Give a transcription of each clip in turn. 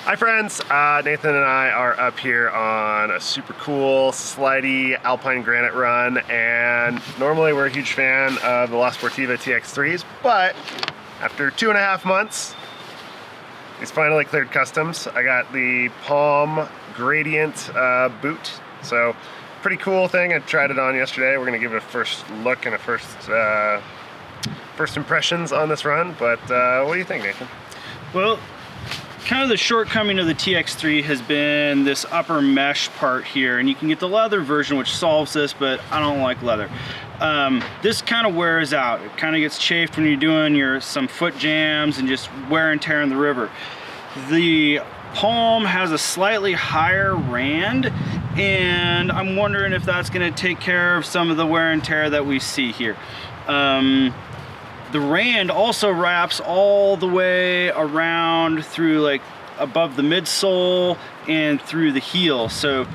Hi friends, Nathan and I are up here on a super cool, slidey alpine granite run, and normally we're a huge fan of the La Sportiva TX3s, but after 2.5 months, he's finally cleared customs. I got the Palm Gradient boot, so pretty cool thing. I tried it on yesterday. We're gonna give it a first look and a first impressions on this run, but what do you think, Nathan? Well, kind of the shortcoming of the TX3 has been this upper mesh part here, and you can get the leather version which solves this, but I don't like leather. This kind of wears out. It kind of gets chafed when you're doing some foot jams and just wear and tear in the river. The Palm has a slightly higher rand, and I'm wondering if that's going to take care of some of the wear and tear that we see here. The rand also wraps all the way around through, like, above the midsole and through the heel, so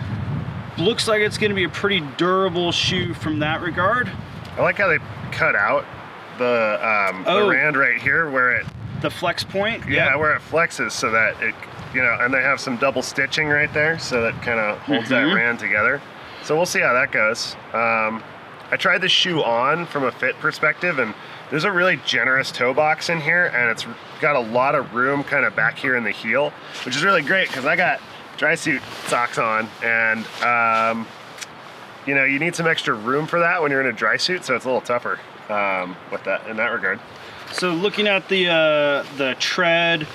looks like it's going to be a pretty durable shoe from that regard. I like how they cut out the rand right here where the flex point, yeah, where it flexes, so that it, you know, and they have some double stitching right there, so that kind of holds that rand together. So we'll see how that goes. I tried the shoe on from a fit perspective, and there's a really generous toe box in here, and it's got a lot of room kind of back here in the heel, which is really great because I got dry suit socks on, and you know, you need some extra room for that when you're in a dry suit, so it's a little tougher with that in that regard. So looking at the tread,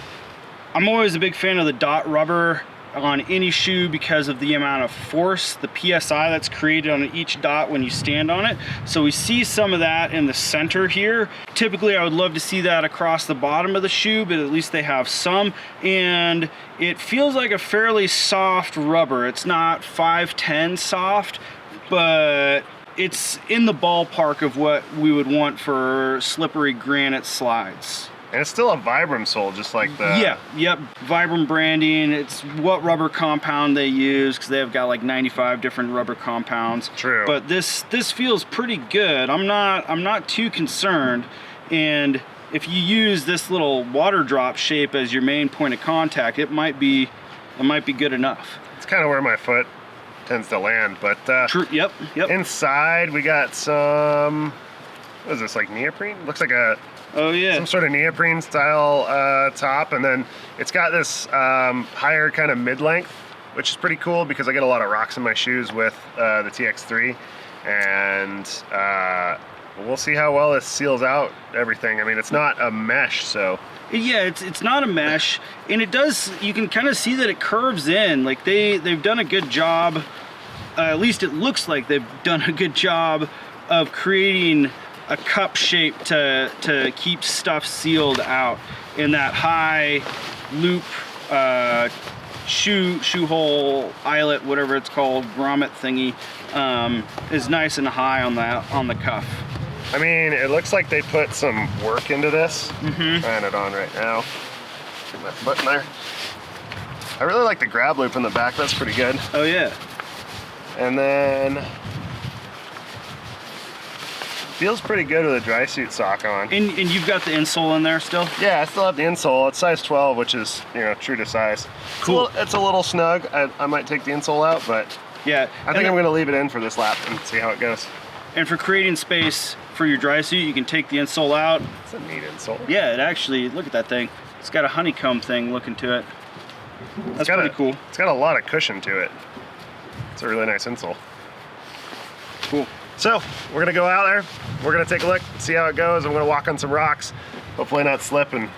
I'm always a big fan of the dot rubber on any shoe because of the amount of force, the PSI that's created on each dot when you stand on it. So we see some of that in the center here. Typically I would love to see that across the bottom of the shoe, but at least they have some, and it feels like a fairly soft rubber. It's not 510 soft, but it's in the ballpark of what we would want for slippery granite slides. And it's still a Vibram sole, just like the... Yeah, yep, Vibram branding. It's what rubber compound they use, because they've got like 95 different rubber compounds. True. But this feels pretty good. I'm not too concerned. And if you use this little water drop shape as your main point of contact, it might be good enough. It's kind of where my foot tends to land, but True. Yep. Inside we got some, what is this, like neoprene? Looks like a... Oh yeah. Some sort of neoprene style top, and then it's got this higher kind of mid-length, which is pretty cool because I get a lot of rocks in my shoes with the TX3, and we'll see how well this seals out everything. I mean, it's not a mesh, so... Yeah, it's not a mesh, and it does, you can kind of see that it curves in. Like they've done a good job, at least it looks like they've done a good job of creating a cup shape to keep stuff sealed out in that high loop shoe hole eyelet, whatever it's called, grommet thingy, is nice and high on the cuff. I mean, it looks like they put some work into this. Trying it on right now. Get my foot in there. I really like the grab loop in the back. That's pretty good. Oh yeah. And then feels pretty good with a dry suit sock on. And you've got the insole in there still? Yeah, I still have the insole. It's size 12, which is, you know, true to size. Cool. It's a little snug. I might take the insole out, but yeah, I think I'm going to leave it in for this lap and see how it goes. And for creating space for your dry suit, you can take the insole out. It's a neat insole. Yeah, it actually, look at that thing. It's got a honeycomb thing looking to it. That's pretty cool. It's got a lot of cushion to it. It's a really nice insole. Cool. So we're gonna go out there, we're gonna take a look, see how it goes. I'm gonna walk on some rocks, hopefully not slip and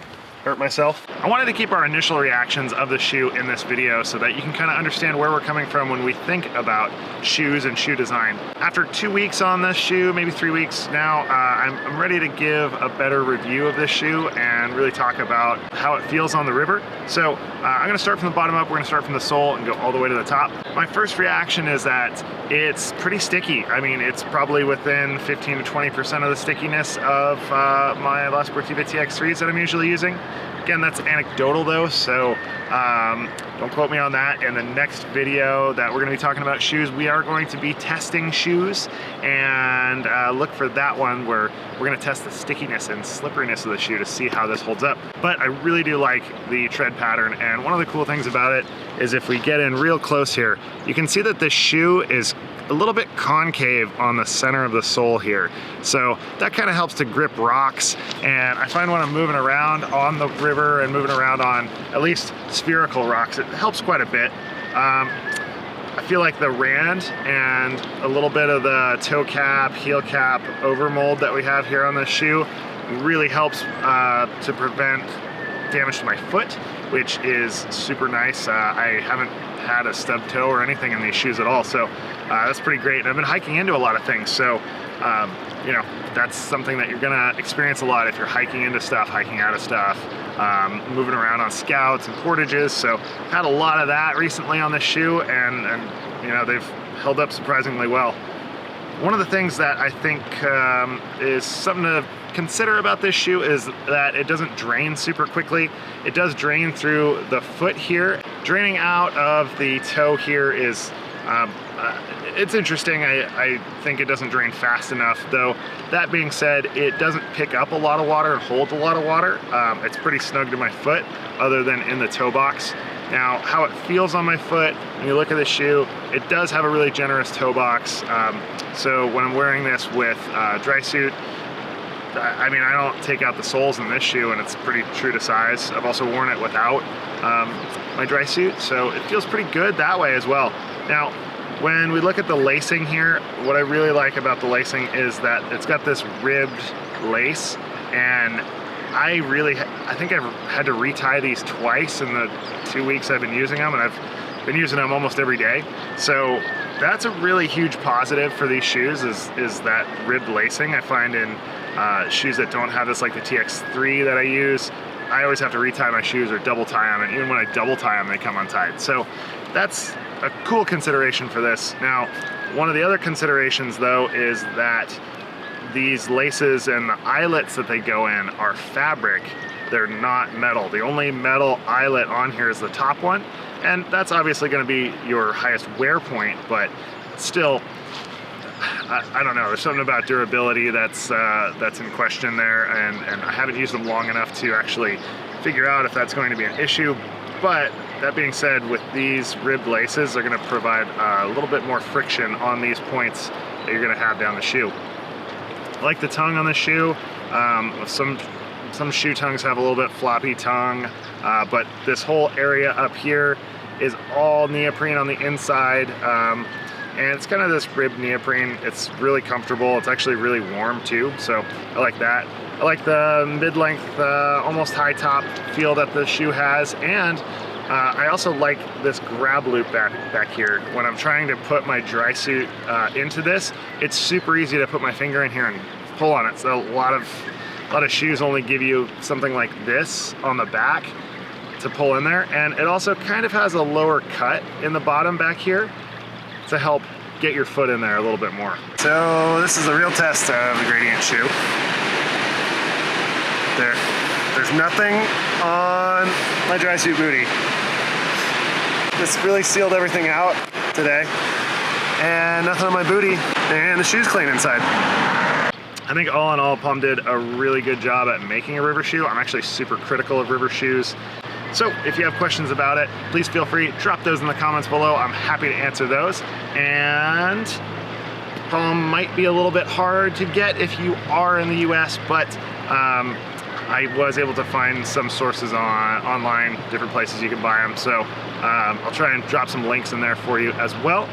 hurt myself. I wanted to keep our initial reactions of the shoe in this video so that you can kind of understand where we're coming from when we think about shoes and shoe design. After 2 weeks on this shoe, maybe 3 weeks now, I'm ready to give a better review of this shoe and really talk about how it feels on the river. So I'm gonna start from the bottom up, we're gonna start from the sole and go all the way to the top. my first reaction is that it's pretty sticky. I mean, it's probably within 15 to 20% of the stickiness of my La Sportiva TX3s that I'm usually using. Again, that's anecdotal though, so don't quote me on that. In the next video that we're gonna be talking about shoes, we are going to be testing shoes, and look for that one where we're gonna test the stickiness and slipperiness of the shoe to see how this holds up. But I really do like the tread pattern, and one of the cool things about it is if we get in real close here, you can see that this shoe is a little bit concave on the center of the sole here. So that kind of helps to grip rocks, and I find when I'm moving around on the river and moving around on at least spherical rocks, it helps quite a bit. I feel like the rand and a little bit of the toe cap, heel cap overmold that we have here on this shoe really helps to prevent damage to my foot, which is super nice. I haven't had a stub toe or anything in these shoes at all, so that's pretty great. And I've been hiking into a lot of things, so you know, that's something that you're gonna experience a lot if you're hiking into stuff, hiking out of stuff, moving around on scouts and portages. So had a lot of that recently on this shoe, and you know, they've held up surprisingly well. One of the things that I think is something to consider about this shoe is that it doesn't drain super quickly. It does drain through the foot here. Draining out of the toe here is it's interesting. I think it doesn't drain fast enough, though. That being said, it doesn't pick up a lot of water and hold a lot of water. It's pretty snug to my foot, other than in the toe box. Now, how it feels on my foot, when you look at the shoe, it does have a really generous toe box. So when I'm wearing this with dry suit, I mean, I don't take out the soles in this shoe, and it's pretty true to size. I've also worn it without my dry suit, so it feels pretty good that way as well. Now, when we look at the lacing here, what I really like about the lacing is that it's got this ribbed lace, and I think I've had to retie these twice in the 2 weeks I've been using them, and I've been using them almost every day. So that's a really huge positive for these shoes, is that ribbed lacing. I find in shoes that don't have this, like the TX3 that I use, I always have to retie my shoes or double tie them, and even when I double tie them, they come untied. So that's a cool consideration for this. Now, one of the other considerations though is that these laces and the eyelets that they go in are fabric. They're not metal. The only metal eyelet on here is the top one, and that's obviously going to be your highest wear point, but still, I don't know, there's something about durability that's in question there, and I haven't used them long enough to actually figure out if that's going to be an issue. But that being said, with these ribbed laces, they're going to provide a little bit more friction on these points that you're going to have down the shoe. I like the tongue on the shoe. Some shoe tongues have a little bit floppy tongue, but this whole area up here is all neoprene on the inside, and it's kind of this ribbed neoprene. It's really comfortable. It's actually really warm too, so I like that. I like the mid-length, almost high top feel that the shoe has, and I also like this grab loop back here. When I'm trying to put my dry suit into this, it's super easy to put my finger in here and pull on it. So a lot of shoes only give you something like this on the back to pull in there, and it also kind of has a lower cut in the bottom back here to help get your foot in there a little bit more. So this is a real test of the gradient shoe. There's nothing on my dry suit booty. This really sealed everything out today, and nothing on my booty, and the shoe's clean inside. I think all in all, Palm did a really good job at making a river shoe. I'm actually super critical of river shoes. So if you have questions about it, please feel free, drop those in the comments below. I'm happy to answer those. And Palm might be a little bit hard to get if you are in the US, but I was able to find some sources online, different places you can buy them. So I'll try and drop some links in there for you as well.